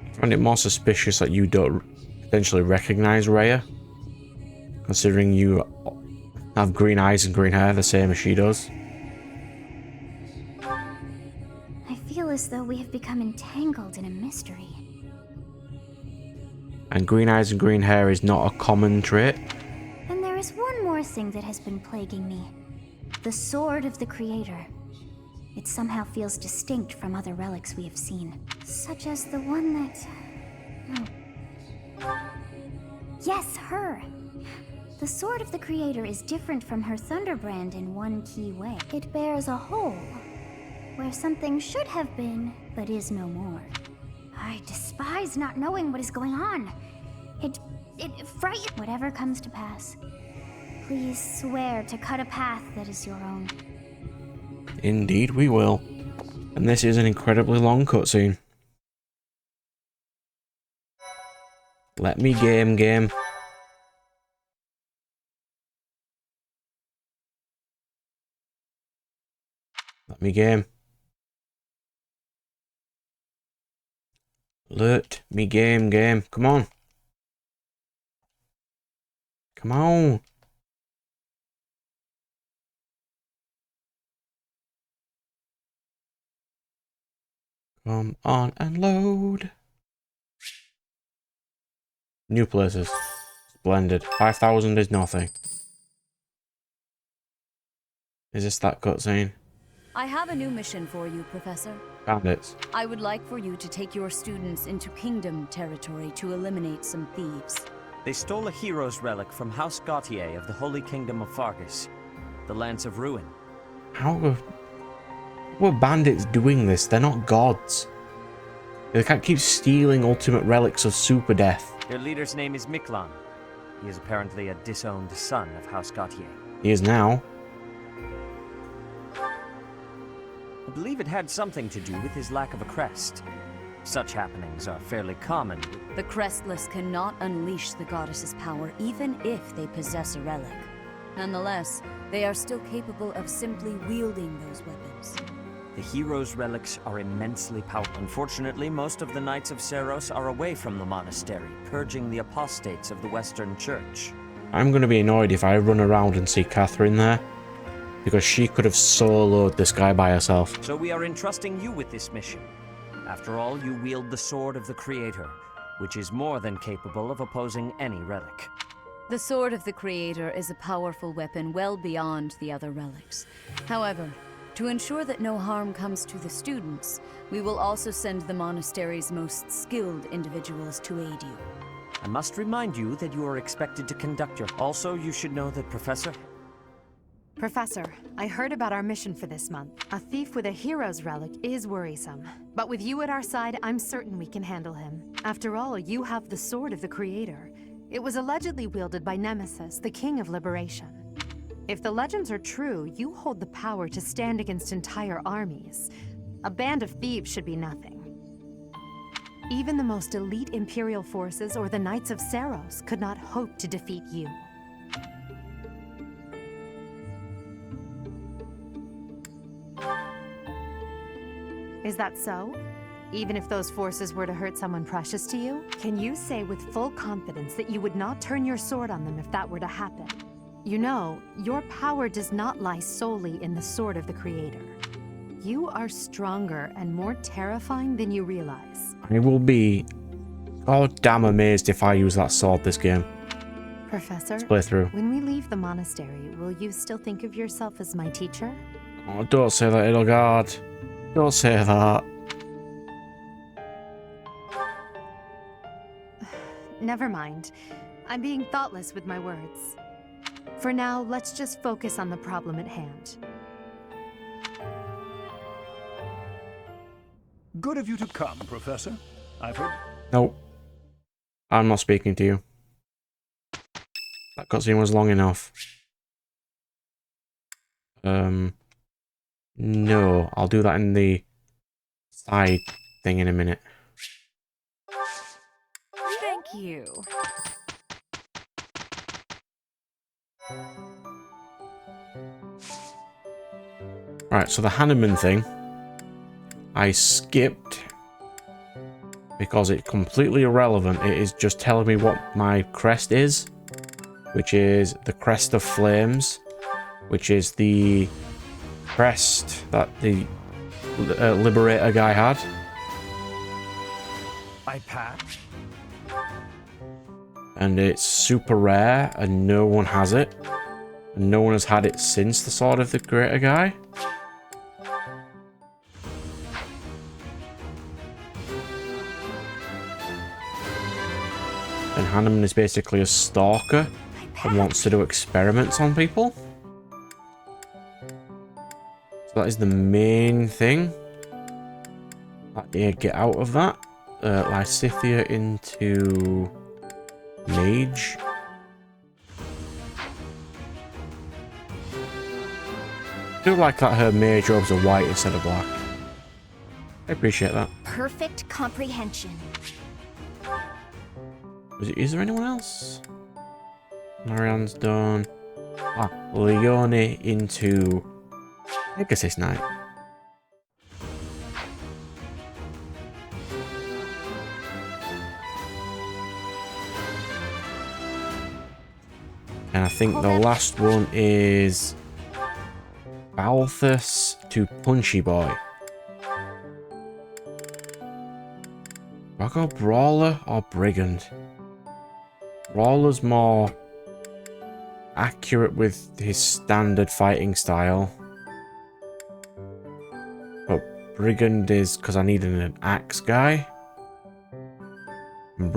I find it more suspicious that you don't potentially recognize Rhea, considering you have green eyes and green hair the same as she does. I feel as though we have become entangled in a mystery. And green eyes and green hair is not a common trait. And there is one more thing that has been plaguing me. The sword of the Creator. It somehow feels distinct from other relics we have seen. Such as the one that... Oh. Yes, her! The sword of the Creator is different from her Thunderbrand in one key way. It bears a hole, where something should have been, but is no more. I despise not knowing what is going on. It frightens. Whatever comes to pass, please swear to cut a path that is your own. Indeed we will. And this is an incredibly long cutscene. Let me game. Let me game. Let me game. Come on. Come on. Come on and load. New places. Splendid. 5,000 is nothing. Is this that cutscene? I have a new mission for you, Professor. Bandits. I would like for you to take your students into Kingdom territory to eliminate some thieves. They stole a hero's relic from House Gautier of the Holy Kingdom of Fargus, the Lance of Ruin. How are bandits doing this? They're not gods. They can't keep stealing ultimate relics of super death. Their leader's name is Miklan. He is apparently a disowned son of House Gautier. He is now. I believe it had something to do with his lack of a crest. Such happenings are fairly common. The Crestless cannot unleash the goddess's power even if they possess a relic. Nonetheless, they are still capable of simply wielding those weapons. The hero's relics are immensely powerful. Unfortunately, most of the Knights of Seiros are away from the monastery, purging the apostates of the Western Church. I'm going to be annoyed if I run around and see Catherine there, because she could have soloed this guy by herself. So we are entrusting you with this mission. After all, you wield the sword of the Creator, which is more than capable of opposing any relic. The Sword of the Creator is a powerful weapon well beyond the other relics. However, to ensure that no harm comes to the students, we will also send the monastery's most skilled individuals to aid you. I must remind you that you are expected to conduct your... Also, you should know that Professor... Professor, I heard about our mission for this month. A thief with a hero's relic is worrisome. But with you at our side, I'm certain we can handle him. After all, you have the Sword of the Creator. It was allegedly wielded by Nemesis, the King of Liberation. If the legends are true, you hold the power to stand against entire armies. A band of thieves should be nothing. Even the most elite Imperial forces or the Knights of Seiros could not hope to defeat you. Is that so? Even if those forces were to hurt someone precious to you? Can you say with full confidence that you would not turn your sword on them if that were to happen? You know, your power does not lie solely in the Sword of the Creator. You are stronger and more terrifying than you realize. I will be goddamn amazed if I use that sword this game. Professor, Play through. when we leave the monastery, will you still think of yourself as my teacher? Oh, don't say that, Edelgard. Don't say that. Never mind. I'm being thoughtless with my words. For now, let's just focus on the problem at hand. Good of you to come, Professor. I've heard... Nope. I'm not speaking to you. That cutscene was long enough. No, I'll do that in the side thing in a minute. Thank you. Right, so the Hanneman thing, I skipped because it's completely irrelevant. It is just telling me what my crest is, which is the Crest of Flames, which is the crest that the Liberator guy had. I patched. And it's super rare, and no one has it. And no one has had it since the Sword of the Creator guy. And Hanneman is basically a stalker and wants to do experiments on people. So that is the main thing. Yeah, get out of that. Lysithia into Mage. I do like that her mage robes are white instead of black. I appreciate that. Perfect comprehension. Is there anyone else? Marianne's done. Ah, Leone into Pegasus Knight. And I think the last one is Balthus to Punchy Boy. Do I go Brawler or Brigand? Brawler's more accurate with his standard fighting style. But Brigand is because I needed an axe guy. And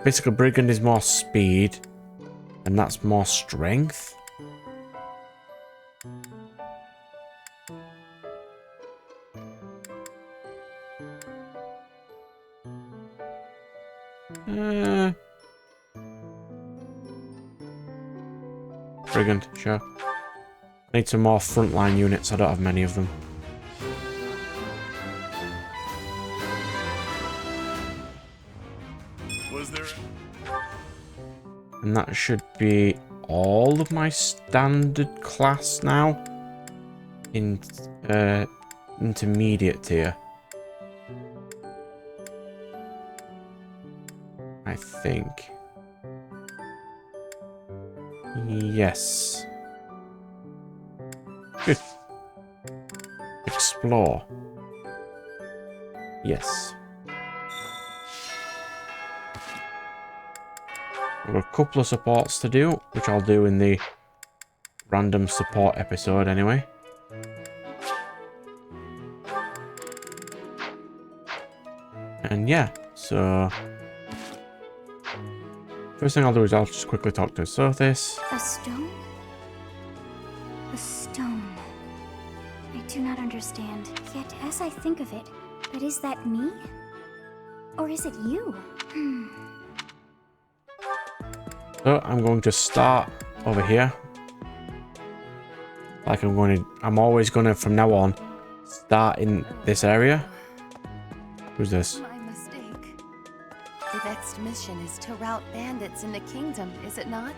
basically Brigand is more speed. And that's more strength. Brigand, sure. Need some more frontline units. I don't have many of them. Was there... And that should be all of my standard class now. In intermediate tier. I think. Yes. Good. Explore. Yes. We've got a couple of supports to do, which I'll do in the random support episode anyway. And yeah, so first thing I'll do is I'll just quickly talk to Sothis. A stone? A stone. I do not understand. Yet, as I think of it, but is that me? Or is it you? So I'm going to start over here. Like I'm always gonna from now on start in this area. Who's this? My mistake. The next mission is to rout bandits in the kingdom, is it not?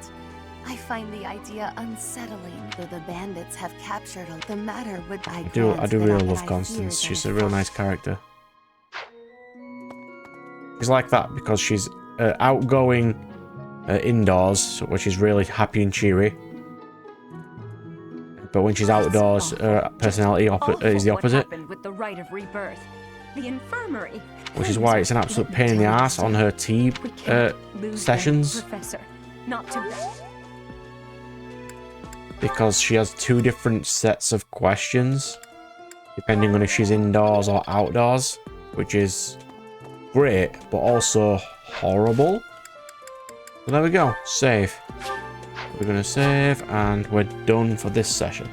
I find the idea unsettling. Though the bandits have captured the matter would I do really love Constance. She's a real nice character. She's like that because she's outgoing indoors, which is really happy and cheery. But when she's outdoors, her personality is the opposite. With the rite of rebirth, the infirmary. Which is why it's an absolute pain in the ass on her tea sessions. Professor, not to. Because she has two different sets of questions, depending on if she's indoors or outdoors, which is great, but also horrible. So there we go, save. We're gonna save, and we're done for this session.